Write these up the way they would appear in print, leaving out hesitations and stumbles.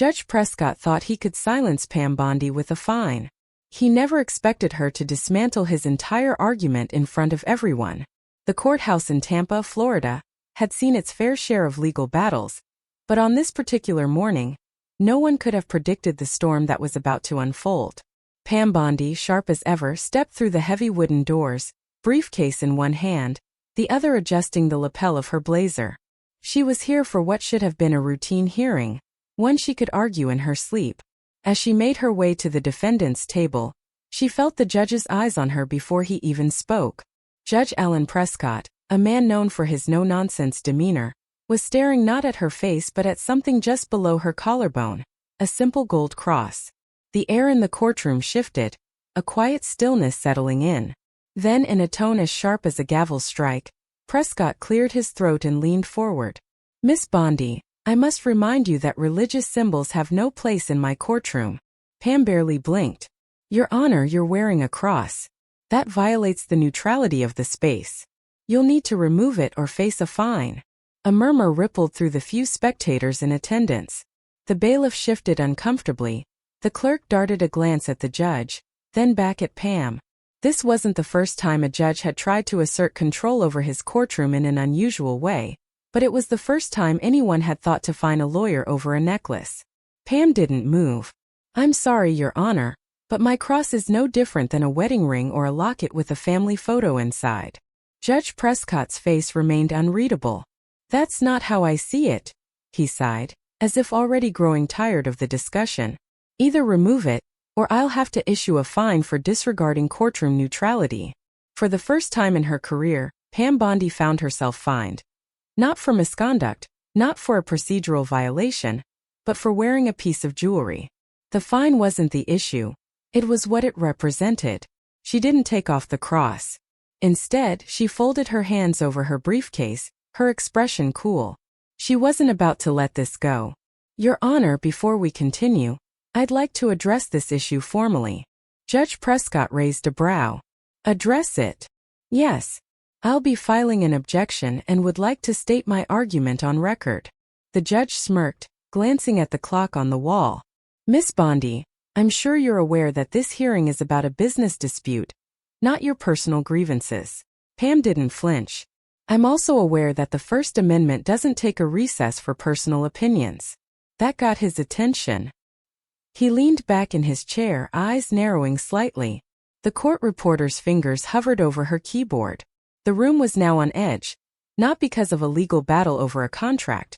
Judge Prescott thought he could silence Pam Bondi with a fine. He never expected her to dismantle his entire argument in front of everyone. The courthouse in Tampa, Florida, had seen its fair share of legal battles, but on this particular morning, no one could have predicted the storm that was about to unfold. Pam Bondi, sharp as ever, stepped through the heavy wooden doors, briefcase in one hand, the other adjusting the lapel of her blazer. She was here for what should have been a routine hearing, one she could argue in her sleep. As she made her way to the defendant's table, she felt the judge's eyes on her before he even spoke. Judge Alan Prescott, a man known for his no-nonsense demeanor, was staring not at her face but at something just below her collarbone, a simple gold cross. The air in the courtroom shifted, a quiet stillness settling in. Then, in a tone as sharp as a gavel strike, Prescott cleared his throat and leaned forward. "Miss Bondi, I must remind you that religious symbols have no place in my courtroom." Pam barely blinked. "Your Honor, you're wearing a cross. That violates the neutrality of the space. You'll need to remove it or face a fine." A murmur rippled through the few spectators in attendance. The bailiff shifted uncomfortably. The clerk darted a glance at the judge, then back at Pam. This wasn't the first time a judge had tried to assert control over his courtroom in an unusual way, but it was the first time anyone had thought to fine a lawyer over a necklace. Pam didn't move. "I'm sorry, Your Honor, but my cross is no different than a wedding ring or a locket with a family photo inside." Judge Prescott's face remained unreadable. "That's not how I see it," he sighed, as if already growing tired of the discussion. "Either remove it, or I'll have to issue a fine for disregarding courtroom neutrality." For the first time in her career, Pam Bondi found herself fined. Not for misconduct, not for a procedural violation, but for wearing a piece of jewelry. The fine wasn't the issue. It was what it represented. She didn't take off the cross. Instead, she folded her hands over her briefcase, her expression cool. She wasn't about to let this go. "Your Honor, before we continue, I'd like to address this issue formally." Judge Prescott raised a brow. "Address it?" "Yes. I'll be filing an objection and would like to state my argument on record." The judge smirked, glancing at the clock on the wall. "Miss Bondi, I'm sure you're aware that this hearing is about a business dispute, not your personal grievances." Pam didn't flinch. "I'm also aware that the First Amendment doesn't take a recess for personal opinions." That got his attention. He leaned back in his chair, eyes narrowing slightly. The court reporter's fingers hovered over her keyboard. The room was now on edge, not because of a legal battle over a contract,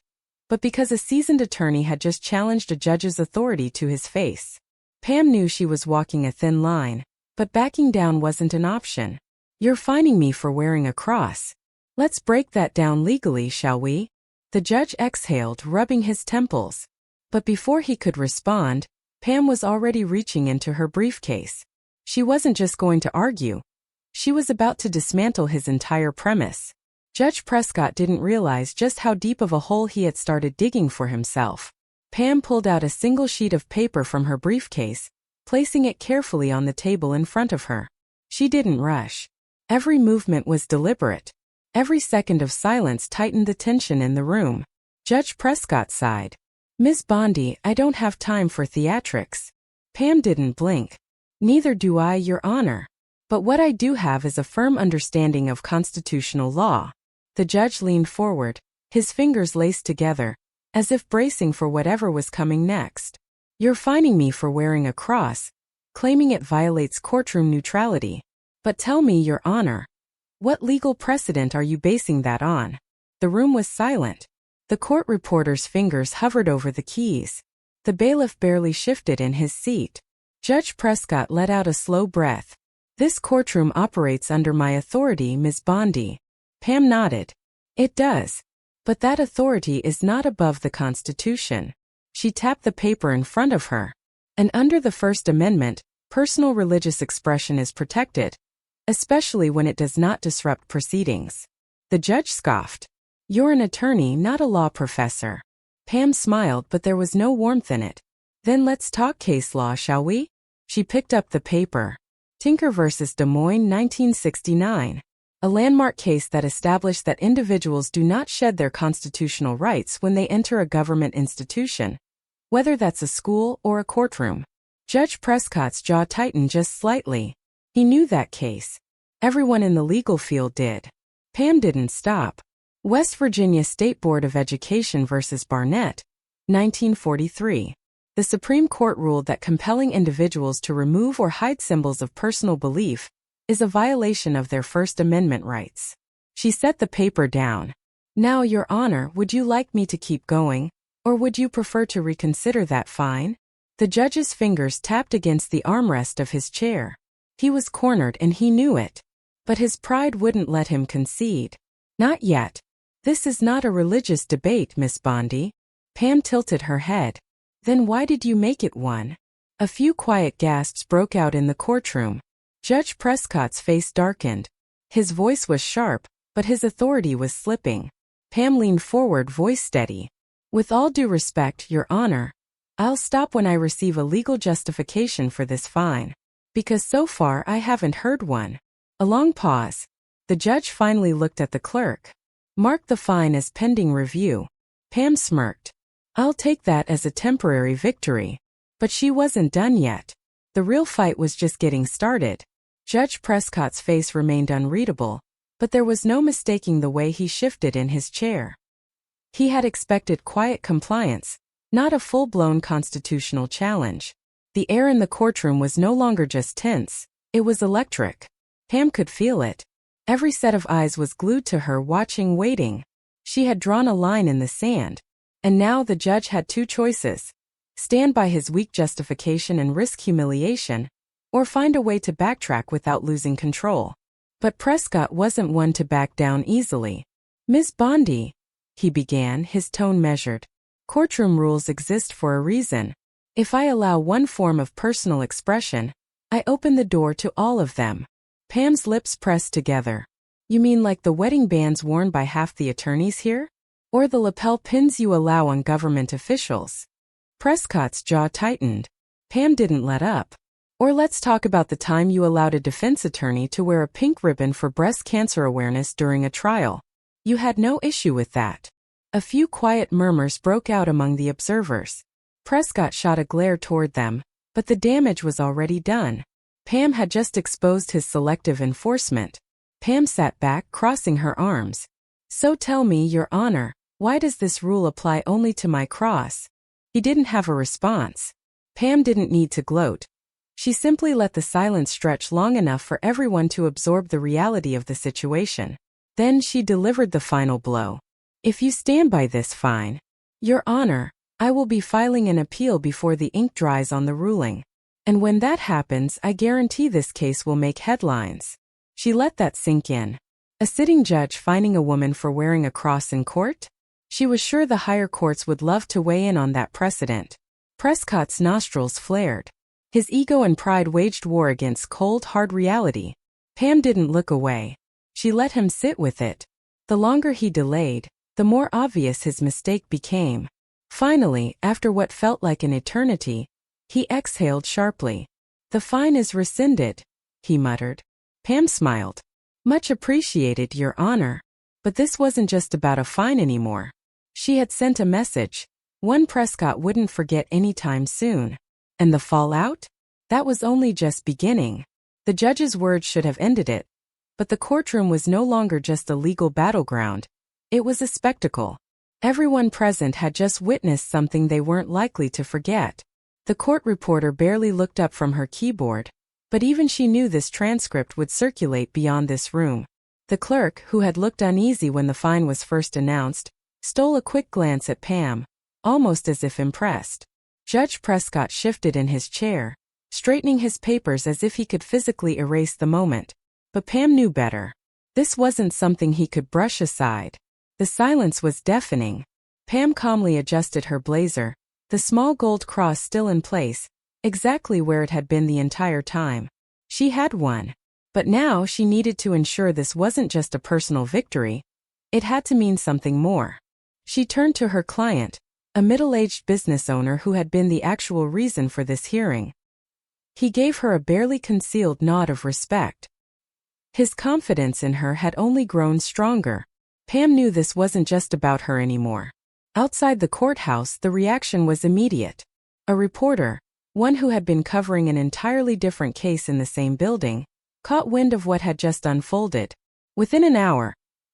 but because a seasoned attorney had just challenged a judge's authority to his face. Pam knew she was walking a thin line, but backing down wasn't an option. "You're fining me for wearing a cross. Let's break that down legally, shall we?" The judge exhaled, rubbing his temples. But before he could respond, Pam was already reaching into her briefcase. She wasn't just going to argue. She was about to dismantle his entire premise. Judge Prescott didn't realize just how deep of a hole he had started digging for himself. Pam pulled out a single sheet of paper from her briefcase, placing it carefully on the table in front of her. She didn't rush. Every movement was deliberate. Every second of silence tightened the tension in the room. Judge Prescott sighed. "Miss Bondi, I don't have time for theatrics." Pam didn't blink. "Neither do I, Your Honor. But what I do have is a firm understanding of constitutional law." The judge leaned forward, his fingers laced together, as if bracing for whatever was coming next. "You're fining me for wearing a cross, claiming it violates courtroom neutrality. But tell me, Your Honor, what legal precedent are you basing that on?" The room was silent. The court reporter's fingers hovered over the keys. The bailiff barely shifted in his seat. Judge Prescott let out a slow breath. "This courtroom operates under my authority, Ms. Bondi." Pam nodded. "It does. But that authority is not above the Constitution." She tapped the paper in front of her. "And under the First Amendment, personal religious expression is protected, especially when it does not disrupt proceedings." The judge scoffed. "You're an attorney, not a law professor." Pam smiled, but there was no warmth in it. "Then let's talk case law, shall we?" She picked up the paper. Tinker v. Des Moines, 1969. A landmark case that established that individuals do not shed their constitutional rights when they enter a government institution, whether that's a school or a courtroom. Judge Prescott's jaw tightened just slightly. He knew that case. Everyone in the legal field did. Pam didn't stop. West Virginia State Board of Education versus Barnett, 1943. The Supreme Court ruled that compelling individuals to remove or hide symbols of personal belief is a violation of their First Amendment rights. She set the paper down. Now, Your Honor, would you like me to keep going, or would you prefer to reconsider that fine? The judge's fingers tapped against the armrest of his chair. He was cornered and he knew it. But his pride wouldn't let him concede. Not yet. This is not a religious debate, Miss Bondi. Pam tilted her head. Then why did you make it one? A few quiet gasps broke out in the courtroom. Judge Prescott's face darkened. His voice was sharp, but his authority was slipping. Pam leaned forward, voice steady. With all due respect, Your Honor, I'll stop when I receive a legal justification for this fine. Because so far I haven't heard one. A long pause. The judge finally looked at the clerk. Mark the fine as pending review. Pam smirked. I'll take that as a temporary victory. But she wasn't done yet. The real fight was just getting started. Judge Prescott's face remained unreadable, but there was no mistaking the way he shifted in his chair. He had expected quiet compliance, not a full-blown constitutional challenge. The air in the courtroom was no longer just tense, it was electric. Pam could feel it. Every set of eyes was glued to her, watching, waiting. She had drawn a line in the sand. And now the judge had two choices. Stand by his weak justification and risk humiliation, or find a way to backtrack without losing control. But Prescott wasn't one to back down easily. Miss Bondi, he began, his tone measured. Courtroom rules exist for a reason. If I allow one form of personal expression, I open the door to all of them. Pam's lips pressed together. You mean like the wedding bands worn by half the attorneys here? Or the lapel pins you allow on government officials? Prescott's jaw tightened. Pam didn't let up. Or let's talk about the time you allowed a defense attorney to wear a pink ribbon for breast cancer awareness during a trial. You had no issue with that. A few quiet murmurs broke out among the observers. Prescott shot a glare toward them, but the damage was already done. Pam had just exposed his selective enforcement. Pam sat back, crossing her arms. So tell me, Your Honor, why does this rule apply only to my cross? He didn't have a response. Pam didn't need to gloat. She simply let the silence stretch long enough for everyone to absorb the reality of the situation. Then she delivered the final blow. If you stand by this fine, Your Honor, I will be filing an appeal before the ink dries on the ruling. And when that happens, I guarantee this case will make headlines. She let that sink in. A sitting judge fining a woman for wearing a cross in court? She was sure the higher courts would love to weigh in on that precedent. Prescott's nostrils flared. His ego and pride waged war against cold, hard reality. Pam didn't look away. She let him sit with it. The longer he delayed, the more obvious his mistake became. Finally, after what felt like an eternity, he exhaled sharply. The fine is rescinded, he muttered. Pam smiled. Much appreciated, Your Honor. But this wasn't just about a fine anymore. She had sent a message, one Prescott wouldn't forget anytime soon. And the fallout? That was only just beginning. The judge's words should have ended it. But the courtroom was no longer just a legal battleground. It was a spectacle. Everyone present had just witnessed something they weren't likely to forget. The court reporter barely looked up from her keyboard, but even she knew this transcript would circulate beyond this room. The clerk, who had looked uneasy when the fine was first announced, stole a quick glance at Pam, almost as if impressed. Judge Prescott shifted in his chair, straightening his papers as if he could physically erase the moment. But Pam knew better. This wasn't something he could brush aside. The silence was deafening. Pam calmly adjusted her blazer, the small gold cross still in place, exactly where it had been the entire time. She had won. But now she needed to ensure this wasn't just a personal victory. It had to mean something more. She turned to her client, a middle-aged business owner who had been the actual reason for this hearing. He gave her a barely concealed nod of respect. His confidence in her had only grown stronger. Pam knew this wasn't just about her anymore. Outside the courthouse, the reaction was immediate. A reporter, one who had been covering an entirely different case in the same building, caught wind of what had just unfolded. Within an hour,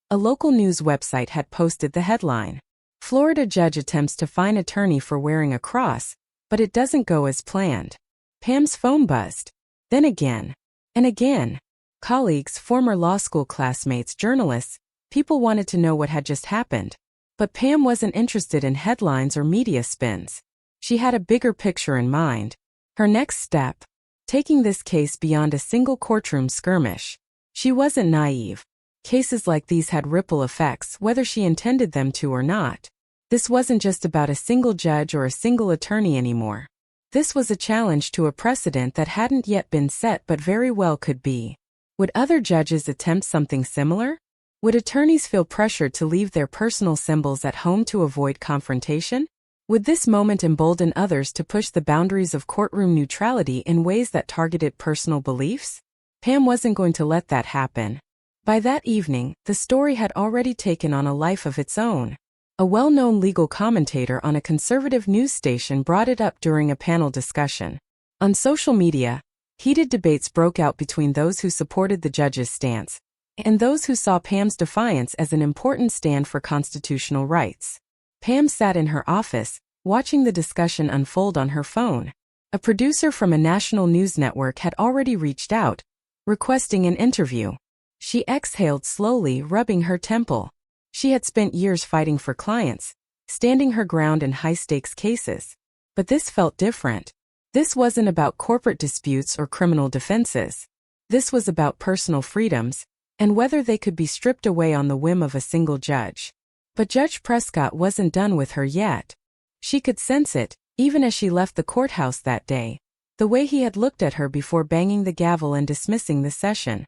a local news website had posted the headline: Florida judge attempts to fine attorney for wearing a cross, but it doesn't go as planned. Pam's phone buzzed. Then again. And again. Colleagues, former law school classmates, journalists, people wanted to know what had just happened. But Pam wasn't interested in headlines or media spins. She had a bigger picture in mind. Her next step, taking this case beyond a single courtroom skirmish. She wasn't naive. Cases like these had ripple effects, whether she intended them to or not. This wasn't just about a single judge or a single attorney anymore. This was a challenge to a precedent that hadn't yet been set but very well could be. Would other judges attempt something similar? Would attorneys feel pressured to leave their personal symbols at home to avoid confrontation? Would this moment embolden others to push the boundaries of courtroom neutrality in ways that targeted personal beliefs? Pam wasn't going to let that happen. By that evening, the story had already taken on a life of its own. A well-known legal commentator on a conservative news station brought it up during a panel discussion. On social media, heated debates broke out between those who supported the judge's stance and those who saw Pam's defiance as an important stand for constitutional rights. Pam sat in her office, watching the discussion unfold on her phone. A producer from a national news network had already reached out, requesting an interview. She exhaled slowly, rubbing her temple. She had spent years fighting for clients, standing her ground in high-stakes cases. But this felt different. This wasn't about corporate disputes or criminal defenses. This was about personal freedoms, and whether they could be stripped away on the whim of a single judge. But Judge Prescott wasn't done with her yet. She could sense it, even as she left the courthouse that day, the way he had looked at her before banging the gavel and dismissing the session.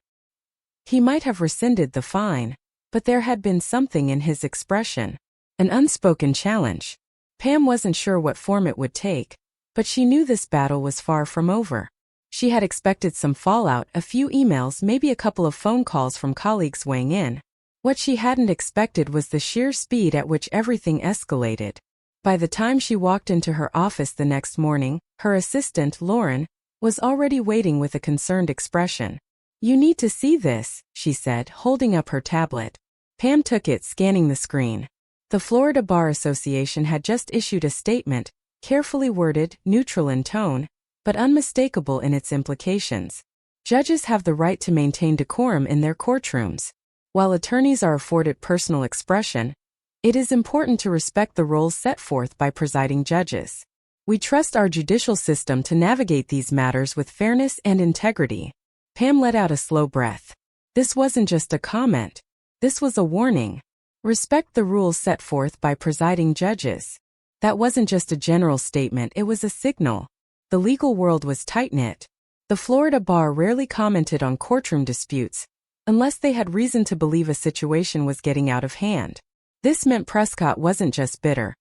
He might have rescinded the fine, but there had been something in his expression, an unspoken challenge. Pam wasn't sure what form it would take, but she knew this battle was far from over. She had expected some fallout, a few emails, maybe a couple of phone calls from colleagues weighing in. What she hadn't expected was the sheer speed at which everything escalated. By the time she walked into her office the next morning, her assistant, Lauren, was already waiting with a concerned expression. "You need to see this," she said, holding up her tablet. Pam took it, scanning the screen. The Florida Bar Association had just issued a statement, carefully worded, neutral in tone, but unmistakable in its implications. Judges have the right to maintain decorum in their courtrooms. While attorneys are afforded personal expression, it is important to respect the roles set forth by presiding judges. We trust our judicial system to navigate these matters with fairness and integrity. Pam let out a slow breath. This wasn't just a comment. This was a warning. Respect the rules set forth by presiding judges. That wasn't just a general statement, it was a signal. The legal world was tight-knit. The Florida Bar rarely commented on courtroom disputes, unless they had reason to believe a situation was getting out of hand. This meant Prescott wasn't just bitter.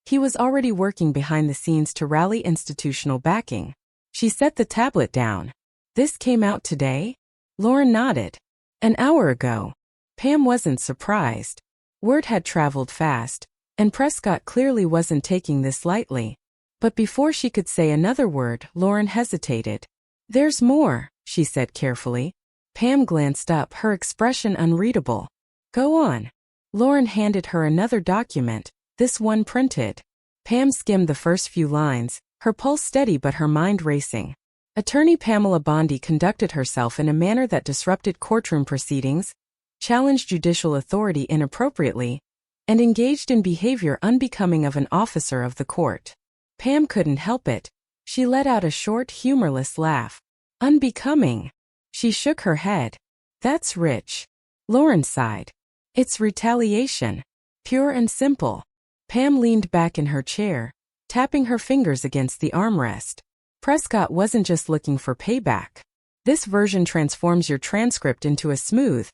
He was already working behind the scenes to rally institutional backing. She set the tablet down. "This came out today?" Lauren nodded. "An hour ago." Pam wasn't surprised. Word had traveled fast, and Prescott clearly wasn't taking this lightly. But before she could say another word, Lauren hesitated. "There's more," she said carefully. Pam glanced up, her expression unreadable. "Go on." Lauren handed her another document, this one printed. Pam skimmed the first few lines, her pulse steady but her mind racing. Attorney Pamela Bondi conducted herself in a manner that disrupted courtroom proceedings, challenged judicial authority inappropriately, and engaged in behavior unbecoming of an officer of the court. Pam couldn't help it. She let out a short, humorless laugh. "Unbecoming." She shook her head. "That's rich." Lauren sighed. "It's retaliation. Pure and simple." Pam leaned back in her chair, tapping her fingers against the armrest. Prescott wasn't just looking for payback. This version transforms your transcript into a smooth,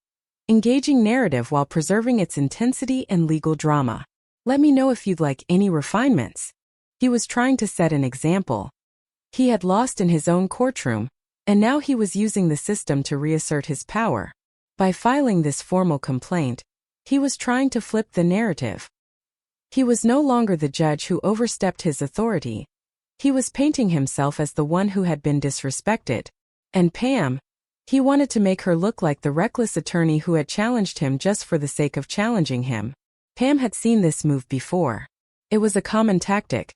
engaging narrative while preserving its intensity and legal drama. "Let me know if you'd like any refinements." He was trying to set an example. He had lost in his own courtroom, and now he was using the system to reassert his power. By filing this formal complaint, he was trying to flip the narrative. He was no longer the judge who overstepped his authority. He was painting himself as the one who had been disrespected. And Pam? He wanted to make her look like the reckless attorney who had challenged him just for the sake of challenging him. Pam had seen this move before. It was a common tactic.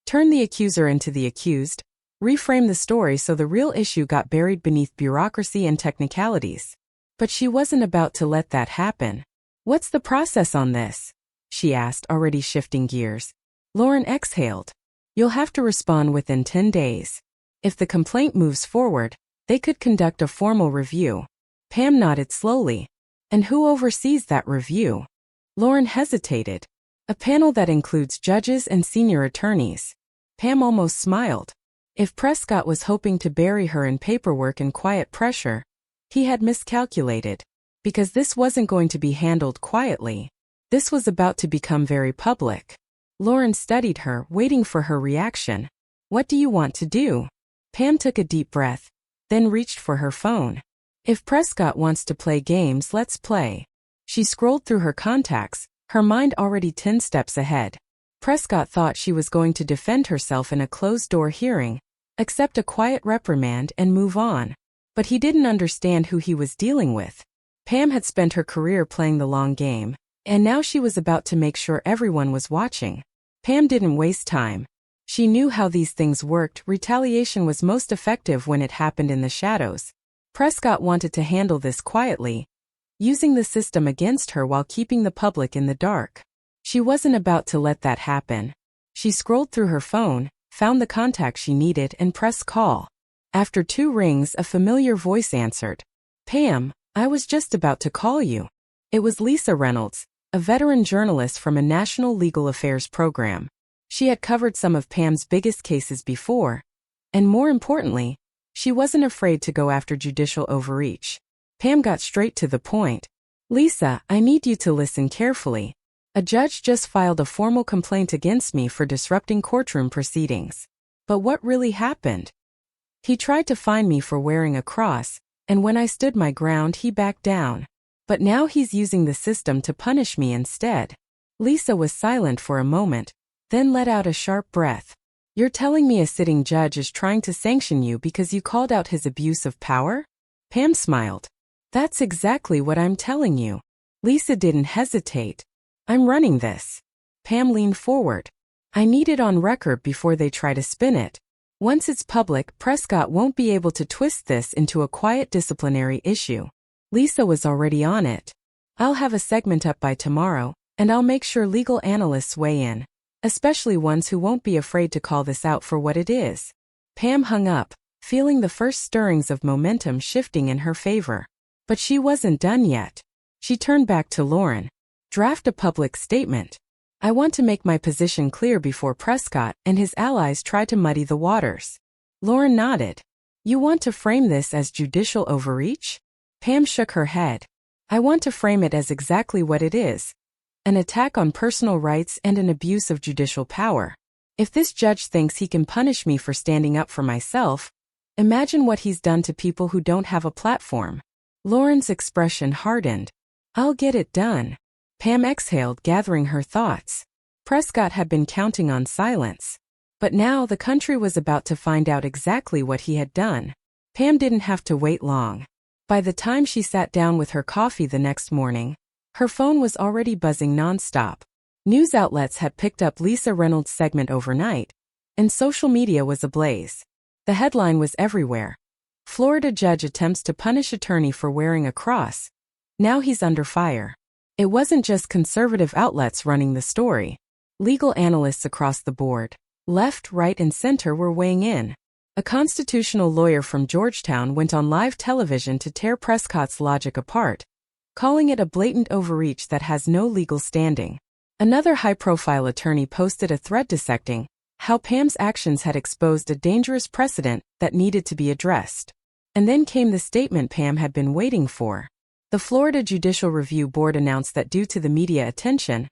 Turn the accuser into the accused, reframe the story so the real issue got buried beneath bureaucracy and technicalities. But she wasn't about to let that happen. "What's the process on this?" she asked, already shifting gears. Lauren exhaled. "You'll have to respond within 10 days. If the complaint moves forward, they could conduct a formal review." Pam nodded slowly. "And who oversees that review?" Lauren hesitated. "A panel that includes judges and senior attorneys." Pam almost smiled. If Prescott was hoping to bury her in paperwork and quiet pressure, he had miscalculated. Because this wasn't going to be handled quietly. This was about to become very public. Lauren studied her, waiting for her reaction. "What do you want to do?" Pam took a deep breath, then reached for her phone. "If Prescott wants to play games, let's play." She scrolled through her contacts, her mind already 10 steps ahead. Prescott thought she was going to defend herself in a closed-door hearing, accept a quiet reprimand and move on. But he didn't understand who he was dealing with. Pam had spent her career playing the long game, and now she was about to make sure everyone was watching. Pam didn't waste time. She knew how these things worked. Retaliation was most effective when it happened in the shadows. Prescott wanted to handle this quietly, using the system against her while keeping the public in the dark. She wasn't about to let that happen. She scrolled through her phone, found the contact she needed and pressed call. After 2 rings, a familiar voice answered. "Pam, I was just about to call you." It was Lisa Reynolds, a veteran journalist from a national legal affairs program. She had covered some of Pam's biggest cases before, and more importantly, she wasn't afraid to go after judicial overreach. Pam got straight to the point. "Lisa, I need you to listen carefully. A judge just filed a formal complaint against me for disrupting courtroom proceedings. But what really happened? He tried to fine me for wearing a cross, and when I stood my ground he backed down. But now he's using the system to punish me instead." Lisa was silent for a moment, then let out a sharp breath. "You're telling me a sitting judge is trying to sanction you because you called out his abuse of power?" Pam smiled. "That's exactly what I'm telling you." Lisa didn't hesitate. "I'm running this." Pam leaned forward. "I need it on record before they try to spin it. Once it's public, Prescott won't be able to twist this into a quiet disciplinary issue." Lisa was already on it. "I'll have a segment up by tomorrow, and I'll make sure legal analysts weigh in, especially ones who won't be afraid to call this out for what it is." Pam hung up, feeling the first stirrings of momentum shifting in her favor. But she wasn't done yet. She turned back to Lauren. "Draft a public statement. I want to make my position clear before Prescott and his allies try to muddy the waters." Lauren nodded. "You want to frame this as judicial overreach?" Pam shook her head. "I want to frame it as exactly what it is. An attack on personal rights and an abuse of judicial power. If this judge thinks he can punish me for standing up for myself, imagine what he's done to people who don't have a platform." Lauren's expression hardened. "I'll get it done." Pam exhaled, gathering her thoughts. Prescott had been counting on silence. But now the country was about to find out exactly what he had done. Pam didn't have to wait long. By the time she sat down with her coffee the next morning, her phone was already buzzing nonstop. News outlets had picked up Lisa Reynolds' segment overnight, and social media was ablaze. The headline was everywhere. "Florida judge attempts to punish attorney for wearing a cross. Now he's under fire." It wasn't just conservative outlets running the story. Legal analysts across the board, left, right, and center, were weighing in. A constitutional lawyer from Georgetown went on live television to tear Prescott's logic apart, calling it a blatant overreach that has no legal standing. Another high-profile attorney posted a thread dissecting how Pam's actions had exposed a dangerous precedent that needed to be addressed. And then came the statement Pam had been waiting for. The Florida Judicial Review Board announced that due to the media attention,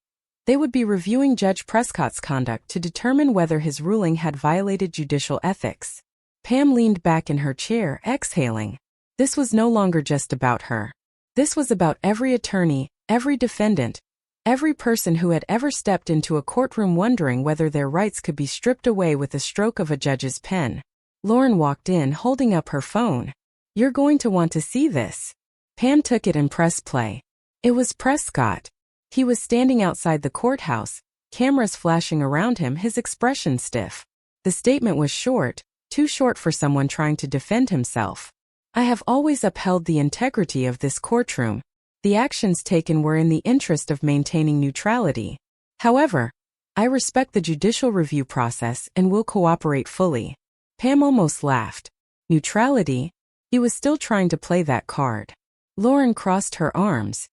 they would be reviewing Judge Prescott's conduct to determine whether his ruling had violated judicial ethics. Pam leaned back in her chair, exhaling. This was no longer just about her. This was about every attorney, every defendant, Every person who had ever stepped into a courtroom wondering whether their rights could be stripped away with a stroke of a judge's pen. Lauren walked in holding up her phone. "You're going to want to see this." Pam took it and pressed play. It was Prescott. He was standing outside the courthouse, cameras flashing around him, his expression stiff. The statement was short, too short for someone trying to defend himself. "I have always upheld the integrity of this courtroom. The actions taken were in the interest of maintaining neutrality. However, I respect the judicial review process and will cooperate fully." Pam almost laughed. Neutrality? He was still trying to play that card. Lauren crossed her arms.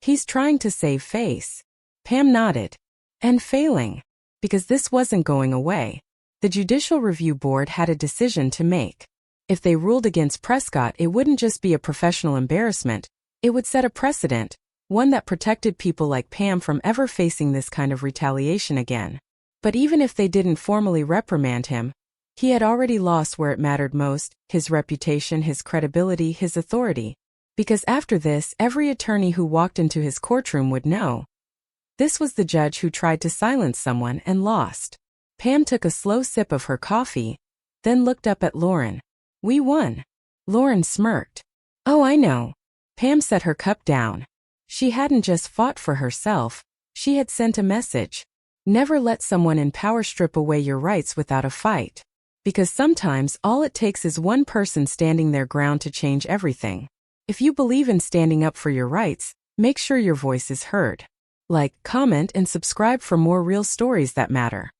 "He's trying to save face." Pam nodded. "And failing. Because this wasn't going away. The Judicial Review Board had a decision to make. If they ruled against Prescott, it wouldn't just be a professional embarrassment, it would set a precedent, one that protected people like Pam from ever facing this kind of retaliation again. But even if they didn't formally reprimand him, he had already lost where it mattered most, his reputation, his credibility, his authority. Because after this, every attorney who walked into his courtroom would know. This was the judge who tried to silence someone and lost. Pam took a slow sip of her coffee, then looked up at Lauren. "We won." Lauren smirked. "Oh, I know." Pam set her cup down. She hadn't just fought for herself, she had sent a message. Never let someone in power strip away your rights without a fight. Because sometimes all it takes is one person standing their ground to change everything. If you believe in standing up for your rights, make sure your voice is heard. Like, comment, and subscribe for more real stories that matter.